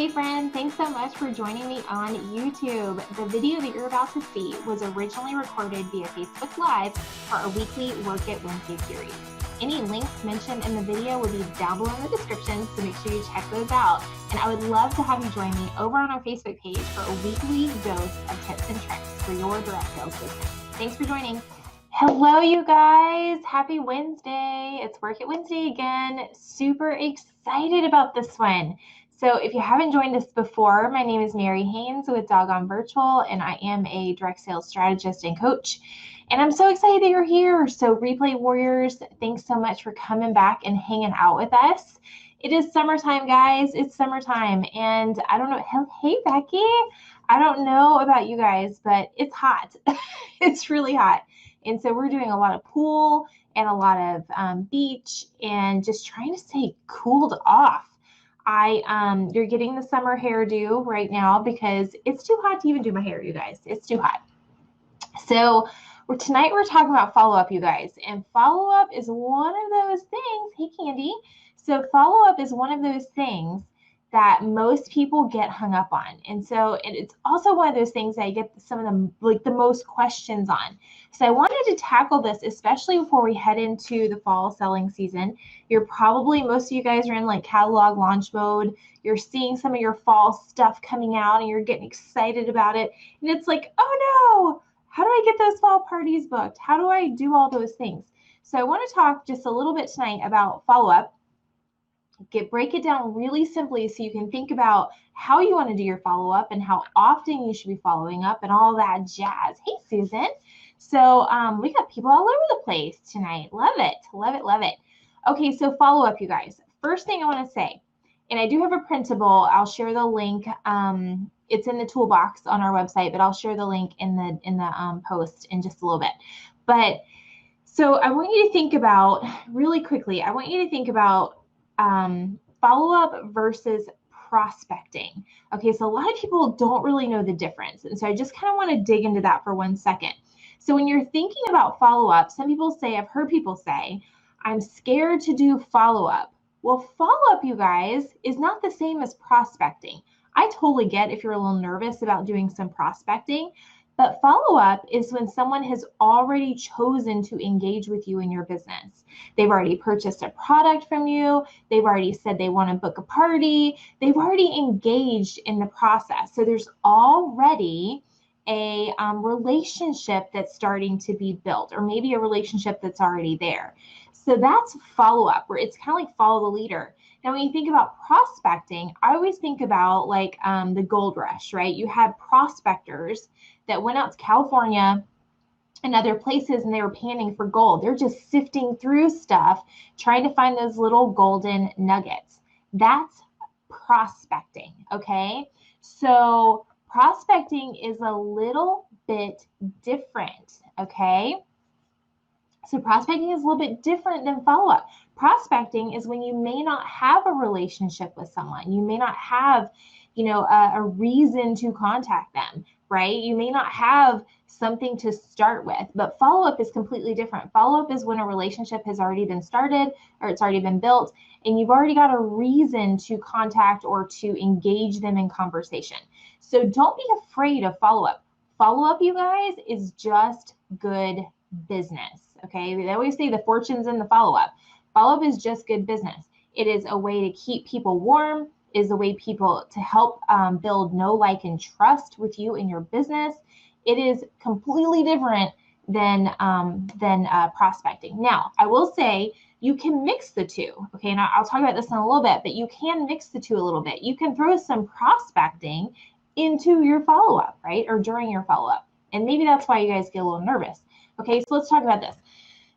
Hey friend, thanks so much for joining me on YouTube. The video that you're about to see was originally recorded via Facebook Live for our weekly Work It Wednesday series. Any links mentioned in the video will be down below in the description, so make sure you check those out. And I would love to have you join me over on our Facebook page for a weekly dose of tips and tricks for your direct sales business. Thanks for joining. Hello, you guys. Happy Wednesday. It's Work It Wednesday again. Super excited about this one. So if you haven't joined us before, my name is Mary Haynes with Doggone Virtual, and I am a direct sales strategist and coach. And I'm so excited that you're here. So Replay Warriors, thanks so much for coming back and hanging out with us. It is summertime, guys. It's summertime. And I don't know. Hey, Becky. I don't know about you guys, but it's hot. It's really hot. And so we're doing a lot of pool and a lot of beach and just trying to stay cooled off. You're getting the summer hairdo right now because it's too hot to even do my hair, you guys. It's too hot. So tonight we're talking about follow-up, you guys. And follow-up is one of those things. Hey, Candy. So follow-up is one of those things that most people get hung up on. And so it's also one of those things that I get some of the most questions on. So I wanted to tackle this, especially before we head into the fall selling season. Most of you guys are in like catalog launch mode. You're seeing some of your fall stuff coming out and you're getting excited about it. And it's like, oh no, how do I get those fall parties booked? How do I do all those things? So I want to talk just a little bit tonight about follow-up. Break it down really simply so you can think about how you want to do your follow-up and how often you should be following up and all that jazz. Hey, Susan. So we got people all over the place tonight. Love it. Love it. Love it. Okay, so follow-up, you guys. First thing I want to say, and I do have a printable. I'll share the link. It's in the toolbox on our website, but I'll share the link in the post in just a little bit. But so I want you to think about, really quickly, I want you to think about follow-up versus prospecting. Okay, so a lot of people don't really know the difference. And so I just kind of want to dig into that for 1 second. So when you're thinking about follow-up, some people say, I've heard people say, I'm scared to do follow-up. Well, follow-up, you guys, is not the same as prospecting. I totally get if you're a little nervous about doing some prospecting, but follow-up is when someone has already chosen to engage with you in your business. They've already purchased a product from you. They've already said they want to book a party. They've already engaged in the process. So there's already a relationship that's starting to be built, or maybe a relationship that's already there. So that's follow-up, where it's kind of like follow the leader. Now, when you think about prospecting, I always think about like the gold rush, right? You had prospectors that went out to California and other places and they were panning for gold. They're just sifting through stuff, trying to find those little golden nuggets. That's prospecting, okay? So prospecting is a little bit different, okay? So prospecting is a little bit different than follow-up. Prospecting is when you may not have a relationship with someone. You may not have, a reason to contact them, right? You may not have something to start with, but follow-up is completely different. Follow-up is when a relationship has already been started or it's already been built and you've already got a reason to contact or to engage them in conversation. So don't be afraid of follow-up. Follow-up, you guys, is just good business. Okay, they always say the fortune's in the follow-up. Follow-up is just good business. It is a way to keep people warm, is a way to help build know, like, and trust with you in your business. It is completely different than prospecting. Now, I will say you can mix the two. Okay, and I'll talk about this in a little bit, but you can mix the two a little bit. You can throw some prospecting into your follow-up, right, or during your follow-up. And maybe that's why you guys get a little nervous. Okay, so let's talk about this.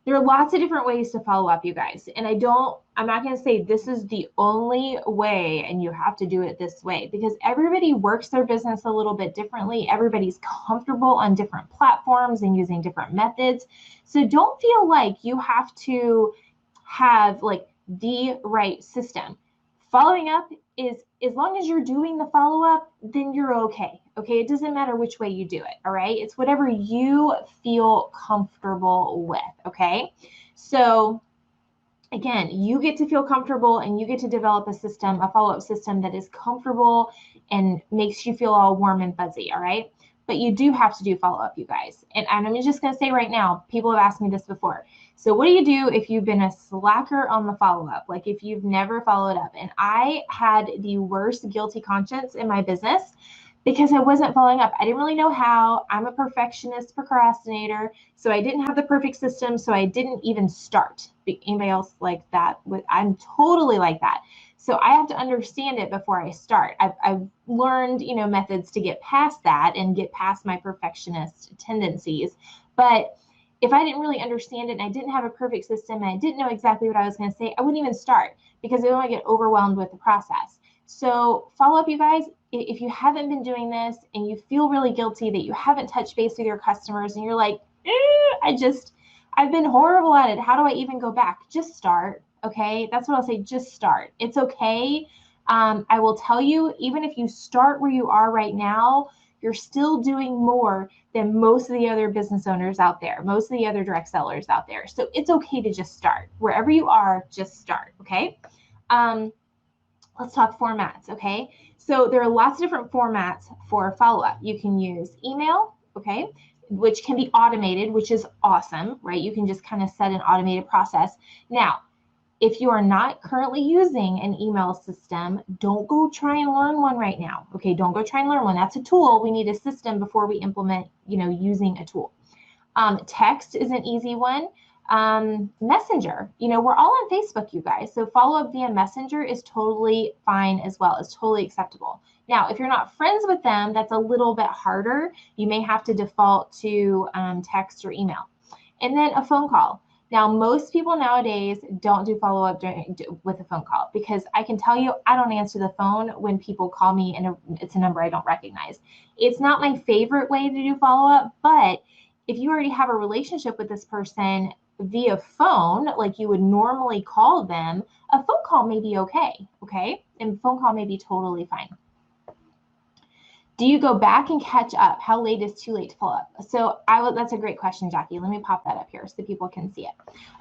There are lots of different ways to follow up, you guys. And I'm not going to say this is the only way and you have to do it this way, because everybody works their business a little bit differently. Everybody's comfortable on different platforms and using different methods. So don't feel like you have to have like the right system. Following up is, as long as you're doing the follow-up, then you're okay. Okay, it doesn't matter which way you do it, all right? It's whatever you feel comfortable with, okay? So again, you get to feel comfortable and you get to develop a system, a follow-up system that is comfortable and makes you feel all warm and fuzzy, all right? But you do have to do follow-up, you guys. And I'm just going to say right now, people have asked me this before. So what do you do if you've been a slacker on the follow-up? Like if you've never followed up? And I had the worst guilty conscience in my business because I wasn't following up. I didn't really know how. I'm a perfectionist procrastinator, so I didn't have the perfect system, so I didn't even start. Anybody else like that? I'm totally like that. So I have to understand it before I start. I've learned, methods to get past that and get past my perfectionist tendencies. But if I didn't really understand it and I didn't have a perfect system and I didn't know exactly what I was going to say, I wouldn't even start because I don't want to get overwhelmed with the process. So follow up, you guys. If you haven't been doing this and you feel really guilty that you haven't touched base with your customers and you're like, I've been horrible at it. How do I even go back? Just start. Okay. That's what I'll say. Just start. It's okay. I will tell you, even if you start where you are right now, you're still doing more than most of the other business owners out there, most of the other direct sellers out there. So it's okay to just start. Wherever you are, just start. Okay. Let's talk formats, okay? So there are lots of different formats for follow-up. You can use email, okay, which can be automated, which is awesome, right? You can just kind of set an automated process. Now, if you are not currently using an email system, don't go try and learn one right now, okay? Don't go try and learn one. That's a tool. We need a system before we implement, using a tool. Text is an easy one. Messenger, we're all on Facebook, you guys. So follow up via Messenger is totally fine as well. It's totally acceptable. Now, if you're not friends with them, that's a little bit harder. You may have to default to text or email. And then a phone call. Now, most people nowadays don't do follow-up with a phone call because I can tell you I don't answer the phone when people call me and it's a number I don't recognize. It's not my favorite way to do follow-up, but if you already have a relationship with this person via phone, like you would normally call them, a phone call may be okay? And phone call may be totally fine. Do you go back and catch up? How late is too late to follow up? So that's a great question, Jackie. Let me pop that up here so people can see it.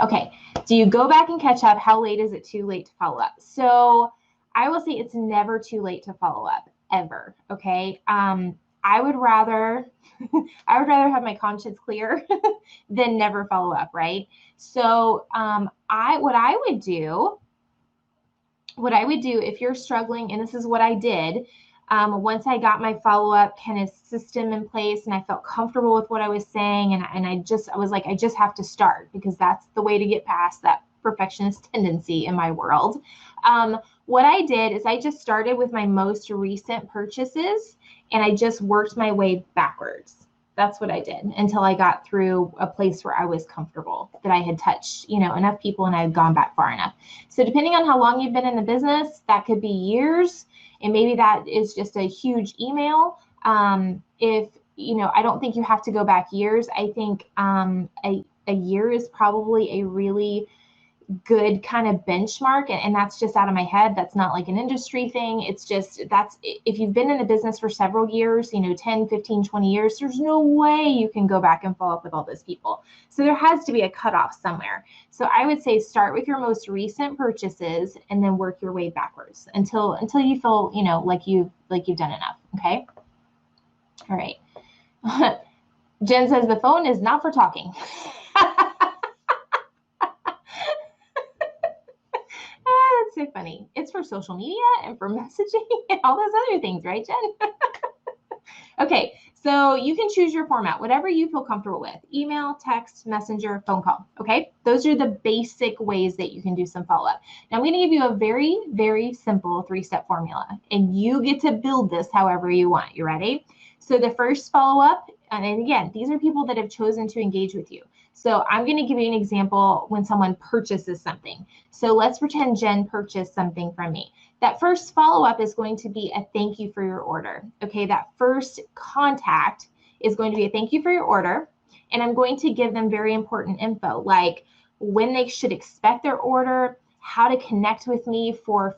Okay, do you go back and catch up? How late is it too late to follow up? So I will say it's never too late to follow up, ever, okay? I would rather have my conscience clear than never follow up, right? So what I would do if you're struggling, and this is what I did, once I got my follow-up kind of system in place and I felt comfortable with what I was saying, and I was like, I just have to start because that's the way to get past that perfectionist tendency in my world. What I did is I just started with my most recent purchases and I just worked my way backwards. That's what I did until I got through a place where I was comfortable, that I had touched, enough people and I had gone back far enough. So depending on how long you've been in the business, that could be years, and maybe that is just a huge email. If, I don't think you have to go back years. I think a year is probably a really good kind of benchmark, and that's just out of my head. That's not like an industry thing. It's just, if you've been in the business for several years, 10, 15, 20 years, there's no way you can go back and follow up with all those people. So there has to be a cutoff somewhere. So I would say start with your most recent purchases and then work your way backwards until you feel, like you've done enough. Okay. All right. Jen says the phone is not for talking. That's so funny. It's for social media and for messaging and all those other things, right, Jen? Okay, so you can choose your format, whatever you feel comfortable with. Email, text, messenger, phone call, okay? Those are the basic ways that you can do some follow-up. Now, I'm going to give you a very, very simple 3-step formula, and you get to build this however you want. You ready? So the first follow-up, and again, these are people that have chosen to engage with you. So I'm going to give you an example when someone purchases something. So let's pretend Jen purchased something from me. That first follow-up is going to be a thank you for your order. Okay, that first contact is going to be a thank you for your order. And I'm going to give them very important info, like when they should expect their order, how to connect with me for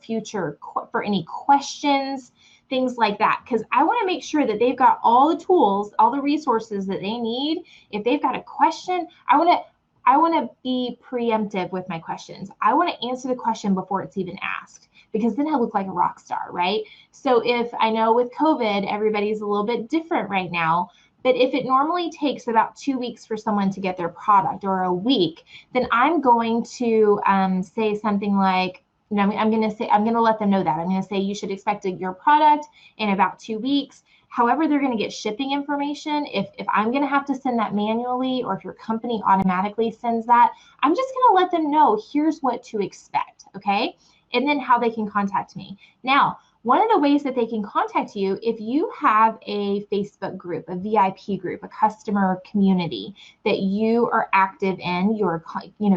any questions, things like that. Because I want to make sure that they've got all the tools, all the resources that they need. If they've got a question, I want to I want to be preemptive with my questions. I want to answer the question before it's even asked, because then I look like a rock star, right? So if I know with COVID, everybody's a little bit different right now, but if it normally takes about 2 weeks for someone to get their product, or a week, then I'm going to say something like, I'm going to let them know that. I'm going to say you should expect your product in about 2 weeks. However, they're going to get shipping information. If I'm going to have to send that manually, or if your company automatically sends that, I'm just going to let them know, here's what to expect, okay? And then how they can contact me. Now, one of the ways that they can contact you, if you have a Facebook group, a VIP group, a customer community that you are active in, you're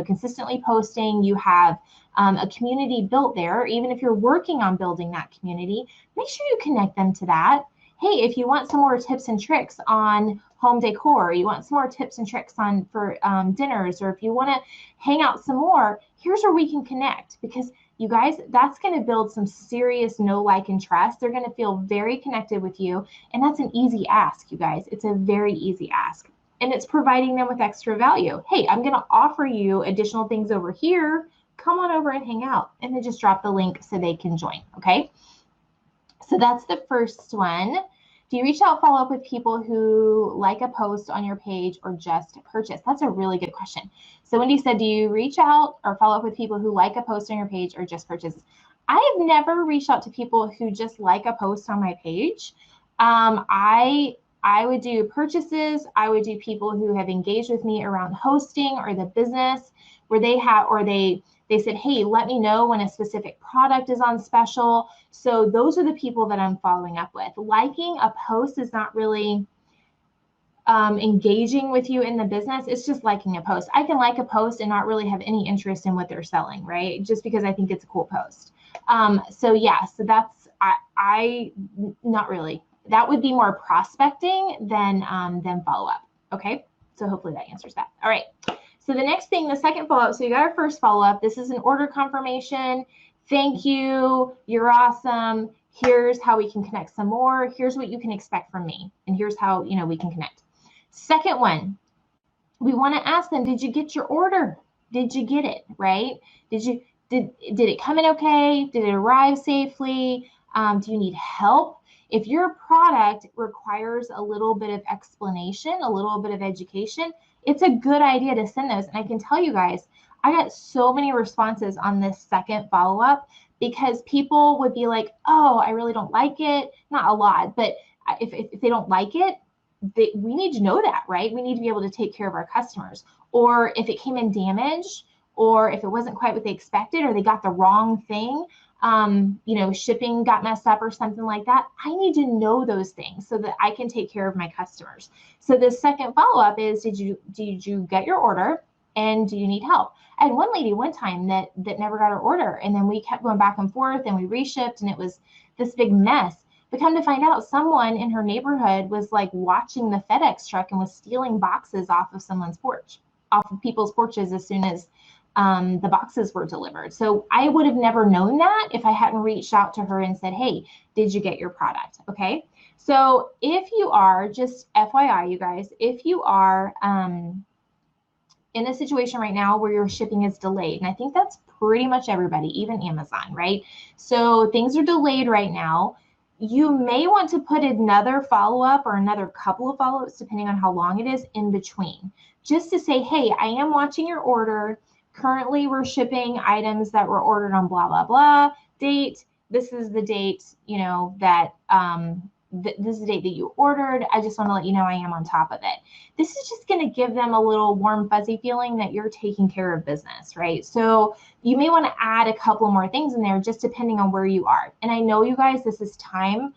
consistently posting, you have a community built there, or even if you're working on building that community, make sure you connect them to that. Hey, if you want some more tips and tricks on home decor, you want some more tips and tricks for dinners, or if you want to hang out some more, here's where we can connect. Because you guys, that's going to build some serious know, like, and trust. They're going to feel very connected with you. And that's an easy ask, you guys. It's a very easy ask. And it's providing them with extra value. Hey, I'm going to offer you additional things over here. Come on over and hang out. And then just drop the link so they can join, okay? So that's the first one. Do you reach out, follow up with people who like a post on your page or just purchase? That's a really good question. So Wendy said, do you reach out or follow up with people who like a post on your page or just purchase? I have never reached out to people who just like a post on my page. I would do purchases. I would do people who have engaged with me around hosting or the business, where they have, or they said, hey, let me know when a specific product is on special. So those are the people that I'm following up with. Liking a post is not really engaging with you in the business. It's just liking a post. I can like a post and not really have any interest in what they're selling, right? Just because I think it's a cool post. So yeah, so that's, I not really. That would be more prospecting than follow up. Okay, so hopefully that answers that. All right. So the next thing, the second follow-up, so you got our first follow-up. This is an order confirmation. Thank you. You're awesome. Here's how we can connect some more. Here's what you can expect from me. And here's how, we can connect. Second one, we want to ask them, did you get your order? Did you get it, right? Did it come in okay? Did it arrive safely? Do you need help? If your product requires a little bit of explanation, a little bit of education, it's a good idea to send those. And I can tell you guys, I got so many responses on this second follow-up, because people would be like, oh, I really don't like it. Not a lot, but if they don't like it, we need to know that, right? We need to be able to take care of our customers. Or if it came in damaged, or if it wasn't quite what they expected, or they got the wrong thing, shipping got messed up or something like that, I need to know those things so that I can take care of my customers. So the second follow-up is, did you get your order, and do you need help? I had one lady one time that never got her order, and then we kept going back and forth, and we reshipped, and it was this big mess. But come to find out, someone in her neighborhood was like watching the FedEx truck and was stealing boxes off of someone's porch, off of people's porches, as soon as the boxes were delivered. So I would have never known that if I hadn't reached out to her and said, hey, did you get your product? Okay. So if you are, just FYI, you guys, if you are in a situation right now where your shipping is delayed, and I think that's pretty much everybody, even Amazon, right? So things are delayed right now. You may want to put another follow-up or another couple of follow-ups, depending on how long it is, in between, just to say, hey, I am watching your order. Currently, we're shipping items that were ordered on blah, blah, blah date. This is the date, that this is the date that you ordered. I just want to let you know I am on top of it. This is just going to give them a little warm, fuzzy feeling that you're taking care of business, right? So you may want to add a couple more things in there, just depending on where you are. And I know, you guys, this is time.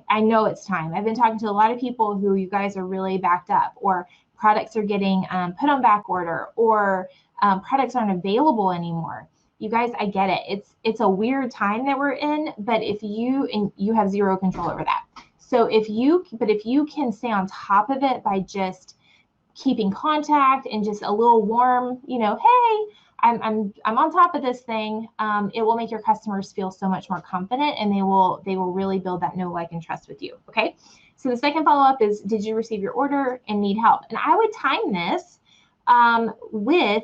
I know it's time. I've been talking to a lot of people who, you guys are really backed up, or products are getting put on back order, or products aren't available anymore. You guys, I get it. It's a weird time that we're in, but if you have zero control over that. So if you can stay on top of it by just keeping contact and just a little warm, hey, I'm on top of this thing. It will make your customers feel so much more confident, and they will really build that know, like, and trust with you. Okay. So the second follow-up is, did you receive your order and need help? And I would time this with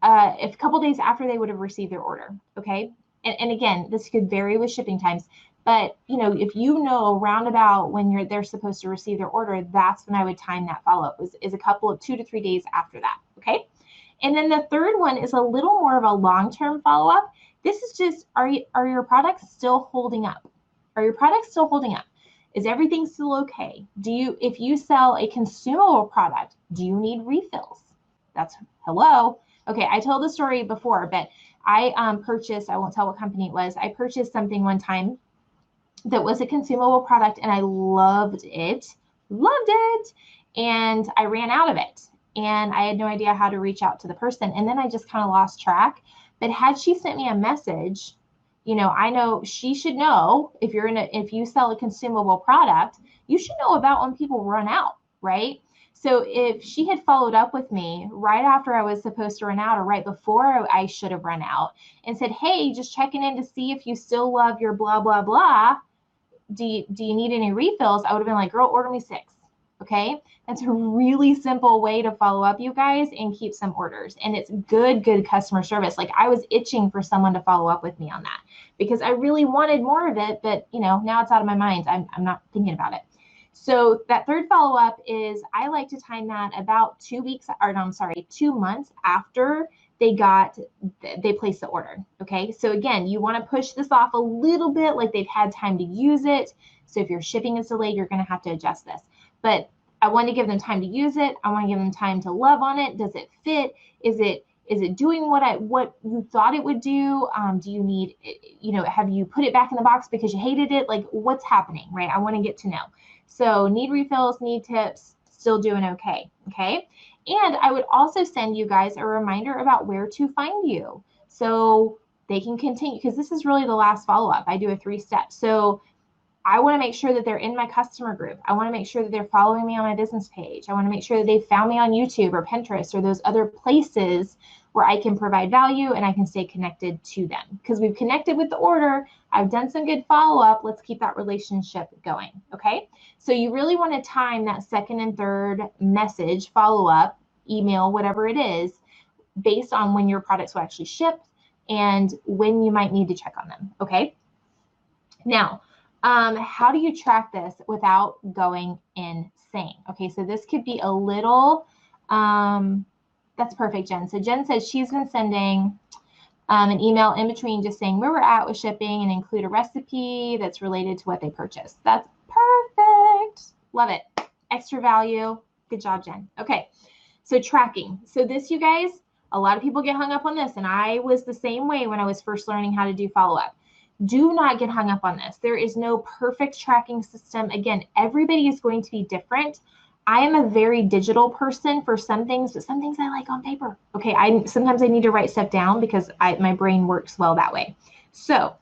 a couple days after they would have received their order. Okay. And again, this could vary with shipping times, but if you know roundabout when they're supposed to receive their order, that's when I would time that follow-up is a couple of 2 to 3 days after that. Okay. And then the third one is a little more of a long-term follow-up. This is just, are your products still holding up? Are your products still holding up? Is everything still okay? If you sell a consumable product, do you need refills? That's hello. Okay, I told the story before, but I purchased, I won't tell what company it was. I purchased something one time that was a consumable product and I loved it. And I ran out of it and I had no idea how to reach out to the person. And then I just kind of lost track. But had she sent me a message, I know she should know if you sell a consumable product, you should know about when people run out, right? So if she had followed up with me right after I was supposed to run out or right before I should have run out and said, hey, just checking in to see if you still love your blah, blah, blah. Do you need any refills? I would have been like, girl, order me 6. Okay. That's a really simple way to follow up, you guys, and keep some orders. And it's good customer service. Like I was itching for someone to follow up with me on that because I really wanted more of it, but now it's out of my mind. I'm not thinking about it. So that third follow-up is I like to time that about 2 months after they placed the order. Okay. So again, you want to push this off a little bit, like they've had time to use it. So if your shipping is delayed, you're going to have to adjust this. But I want to give them time to use it. I want to give them time to love on it. Does it fit? Is it doing what you thought it would do? Do you need, have you put it back in the box because you hated it? Like what's happening, right? I want to get to know. So need refills, need tips, still doing okay. Okay. And I would also send you guys a reminder about where to find you so they can continue, because this is really the last follow-up. I do a 3-step. So I want to make sure that they're in my customer group. I want to make sure that they're following me on my business page. I want to make sure that they found me on YouTube or Pinterest or those other places where I can provide value and I can stay connected to them. Because we've connected with the order, I've done some good follow-up. Let's keep that relationship going. Okay. So you really want to time that second and third message, follow-up, email, whatever it is, based on when your products will actually ship and when you might need to check on them. Okay. Now, how do you track this without going insane? Okay, so this could be a little, that's perfect, Jen. So Jen says she's been sending an email in between just saying where we're at with shipping and include a recipe that's related to what they purchased. That's perfect. Love it. Extra value. Good job, Jen. Okay, so tracking. So this, you guys, a lot of people get hung up on this, and I was the same way when I was first learning how to do follow-up. Do not get hung up on this. There is no perfect tracking system. Again, everybody is going to be different. I am a very digital person for some things, but some things I like on paper. Okay, sometimes I need to write stuff down because my brain works well that way. So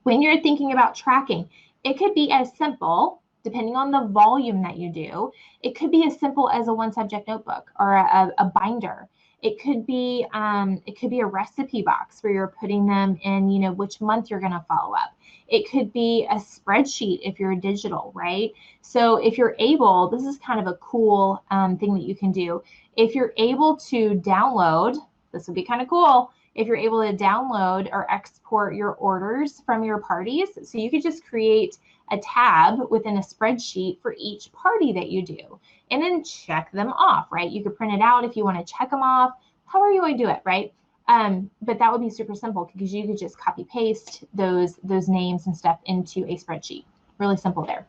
when you're thinking about tracking, it could be as simple, depending on the volume that you do, it could be as simple as a 1-subject notebook or a binder. It could be a recipe box where you're putting them in, which month you're going to follow up. It could be a spreadsheet if you're digital, right? So if you're able, this is kind of a cool thing that you can do. If you're able to download, this would be kind of cool. If you're able to download or export your orders from your parties, so you could just create a tab within a spreadsheet for each party that you do, and then check them off, right? You could print it out if you want to check them off, however you want to do it, right? But that would be super simple because you could just copy paste those names and stuff into a spreadsheet. Really simple there.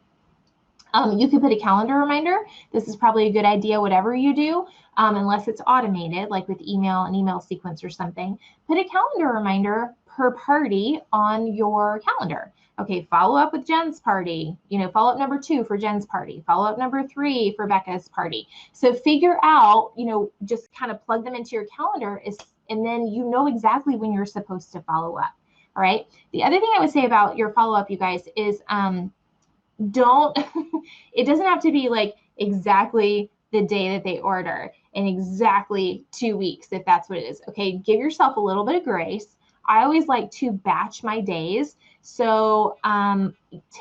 You could put a calendar reminder. This is probably a good idea, whatever you do, unless it's automated, like with an email sequence or something. Put a calendar reminder per party on your calendar. Okay, follow up with Jen's party, follow up number 2 for Jen's party, follow up number 3 for Becca's party. So figure out, just kind of plug them into your calendar and then exactly when you're supposed to follow up. All right. The other thing I would say about your follow up, you guys, is it doesn't have to be like exactly the day that they order and exactly 2 weeks, if that's what it is. Okay, give yourself a little bit of grace. I always like to batch my days. So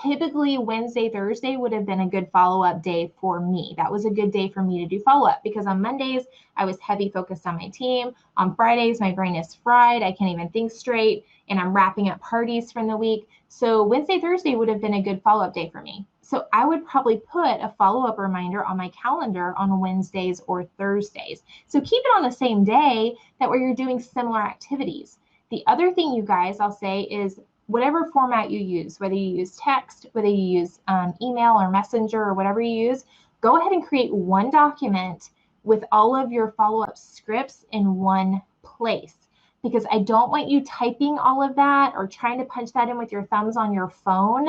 typically Wednesday, Thursday would have been a good follow-up day for me. That was a good day for me to do follow-up because on Mondays, I was heavy focused on my team. On Fridays, my brain is fried. I can't even think straight, and I'm wrapping up parties from the week. So Wednesday, Thursday would have been a good follow-up day for me. So I would probably put a follow-up reminder on my calendar on Wednesdays or Thursdays. So keep it on the same day, that way you're doing similar activities. The other thing, you guys, I'll say is whatever format you use, whether you use text, whether you use email or Messenger or whatever you use, go ahead and create one document with all of your follow-up scripts in one place, because I don't want you typing all of that or trying to punch that in with your thumbs on your phone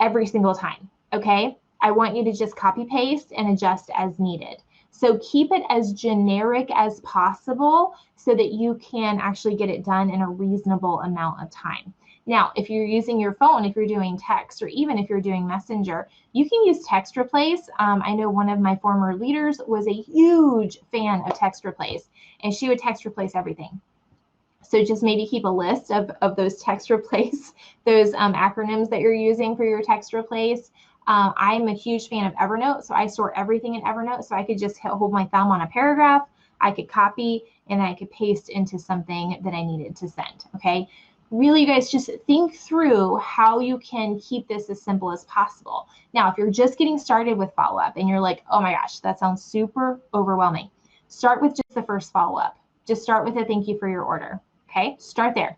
every single time, okay? I want you to just copy paste and adjust as needed. So keep it as generic as possible so that you can actually get it done in a reasonable amount of time. Now, if you're using your phone, if you're doing text, or even if you're doing Messenger, you can use text replace. I know one of my former leaders was a huge fan of text replace, and she would text replace everything. So just maybe keep a list of those text replace, those acronyms that you're using for your text replace. I'm a huge fan of Evernote, so I store everything in Evernote, so I could just hold my thumb on a paragraph, I could copy, and then I could paste into something that I needed to send, okay? Really, you guys, just think through how you can keep this as simple as possible. Now, if you're just getting started with follow-up and you're like, oh my gosh, that sounds super overwhelming, start with just the first follow-up. Just start with a thank you for your order, okay? Start there.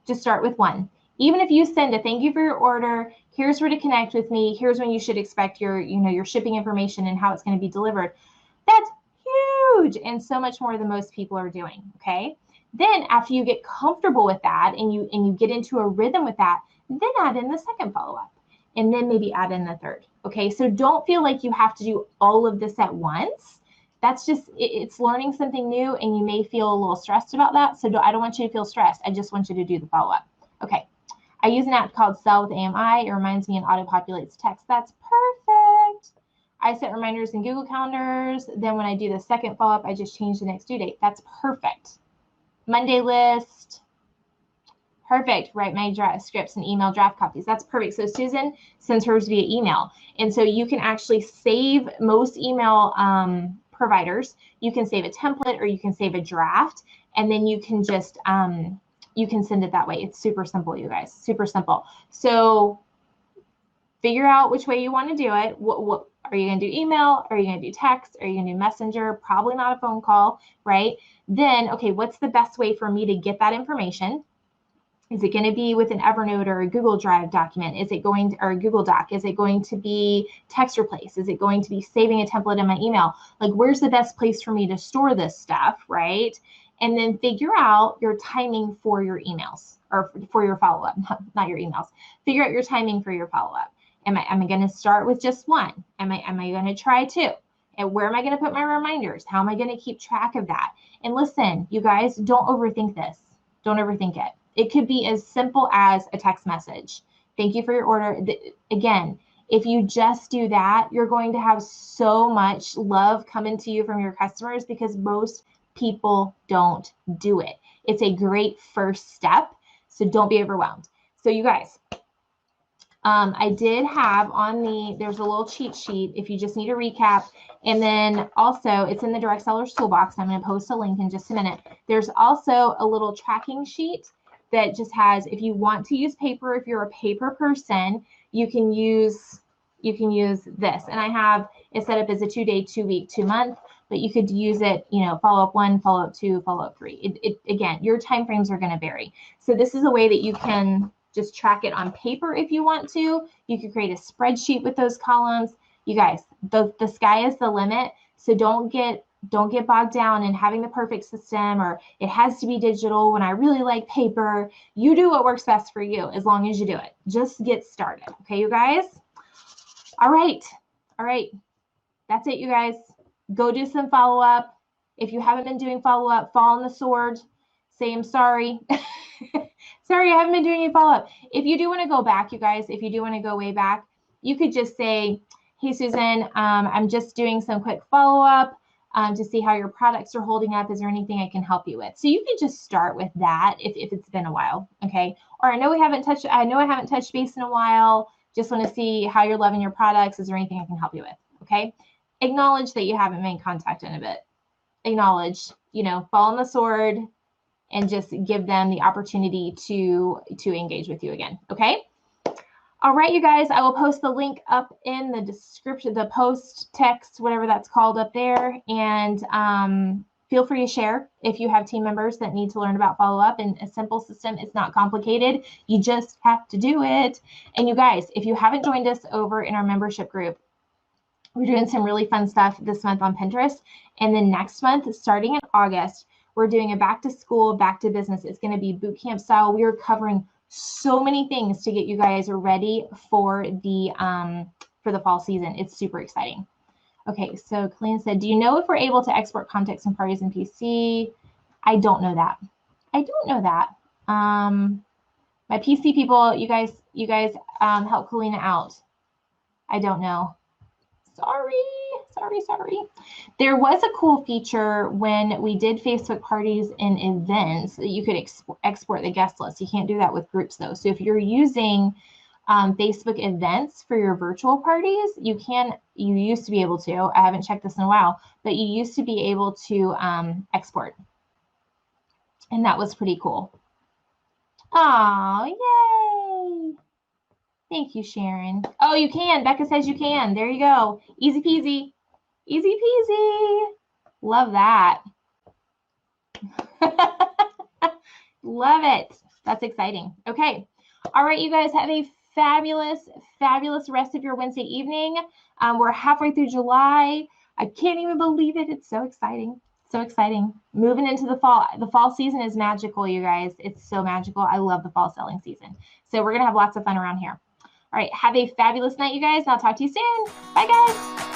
Just start with one. Even if you send a thank you for your order, here's where to connect with me, here's when you should expect your, your shipping information and how it's going to be delivered. That's huge and so much more than most people are doing, okay? Then after you get comfortable with that and you get into a rhythm with that, then add in the second follow-up and then maybe add in the third, okay? So don't feel like you have to do all of this at once. That's just, it's learning something new, and you may feel a little stressed about that. So I don't want you to feel stressed. I just want you to do the follow-up. Okay. I use an app called Sell with AMI. It reminds me and auto-populates text. That's perfect. I set reminders in Google Calendars. Then when I do the second follow-up, I just change the next due date. That's perfect. Monday list. Perfect. Write my scripts and email draft copies. That's perfect. So Susan sends hers via email. And so you can actually save most email providers. You can save a template or you can save a draft, and then you can just you can send it that way. It's super simple, you guys. Super simple. So figure out which way you want to do it. What are you going to do? Email? Are you going to do text? Are you going to do Messenger? Probably not a phone call, right? Then, okay, what's the best way for me to get that information? Is it going to be with an Evernote or a Google Drive document? Is it going to, or a Google Doc? Is it going to be text replace? Is it going to be saving a template in my email? Like, where's the best place for me to store this stuff, right? And then figure out your timing for your emails, or for your follow-up, not your emails. Figure out your timing for your follow-up. Am I going to start with just one? Am I going to try two? And where am I going to put my reminders? How am I going to keep track of that? And listen, you guys, don't overthink this. Don't overthink it. It could be as simple as a text message. Thank you for your order. Again, if you just do that, you're going to have so much love coming to you from your customers, because most people don't do it. It's a great first step, so don't be overwhelmed. So you guys, I did have on there's a little cheat sheet if you just need a recap. And then also it's in the Direct Sellers Toolbox. I'm going to post a link in just a minute. There's also a little tracking sheet that just has, if you want to use paper, if you're a paper person, you can use this. And I have it set up as a 2-day, 2-week, 2-month, but you could use it, follow-up 1, follow-up 2, follow-up 3. Again, your time frames are going to vary. So this is a way that you can just track it on paper if you want to. You could create a spreadsheet with those columns. You guys, the sky is the limit. So don't get bogged down in having the perfect system, or it has to be digital when I really like paper. You do what works best for you, as long as you do it. Just get started. Okay, you guys? All right. That's it, you guys. Go do some follow-up. If you haven't been doing follow-up, fall on the sword. Say, I'm sorry. Sorry, I haven't been doing any follow-up. If you do want to go back, you guys, if you do want to go way back, you could just say, hey, Susan, I'm just doing some quick follow-up. to see how your products are holding up. Is there anything I can help you with? So you can just start with that if it's been a while, okay? Or I know I haven't touched base in a while. Just want to see how you're loving your products. Is there anything I can help you with? Okay. Acknowledge that you haven't made contact in a bit. Acknowledge, fall on the sword and just give them the opportunity to engage with you again. Okay. All right, you guys, I will post the link up in the description, the post, text, whatever that's called up there. And feel free to share if you have team members that need to learn about follow-up. And a simple system, it's not complicated. You just have to do it. And you guys, if you haven't joined us over in our membership group, we're doing some really fun stuff this month on Pinterest. And then next month, starting in August, we're doing a back to school, back to business. It's going to be boot camp style. We are covering so many things to get you guys ready for the fall season. It's super exciting. Okay, so Colleen said, do you know if we're able to export context and parties in PC? I don't know that. My PC people, you guys help Kalina out. I don't know. Sorry. There was a cool feature when we did Facebook parties and events that you could export the guest list. You can't do that with groups though. So if you're using Facebook events for your virtual parties, you used to be able to, I haven't checked this in a while, but you used to be able to export. And that was pretty cool. Oh, yay. Thank you, Sharon. Oh, you can. Becca says you can. There you go. Easy peasy. Easy peasy. Love that. Love it. That's exciting. Okay. All right, you guys have a fabulous rest of your Wednesday evening. We're halfway through July. I can't even believe it. It's so exciting. So exciting. Moving into the fall. The fall season is magical, you guys. It's so magical. I love the fall selling season. So we're going to have lots of fun around here. All right. Have a fabulous night, you guys. And I'll talk to you soon. Bye, guys.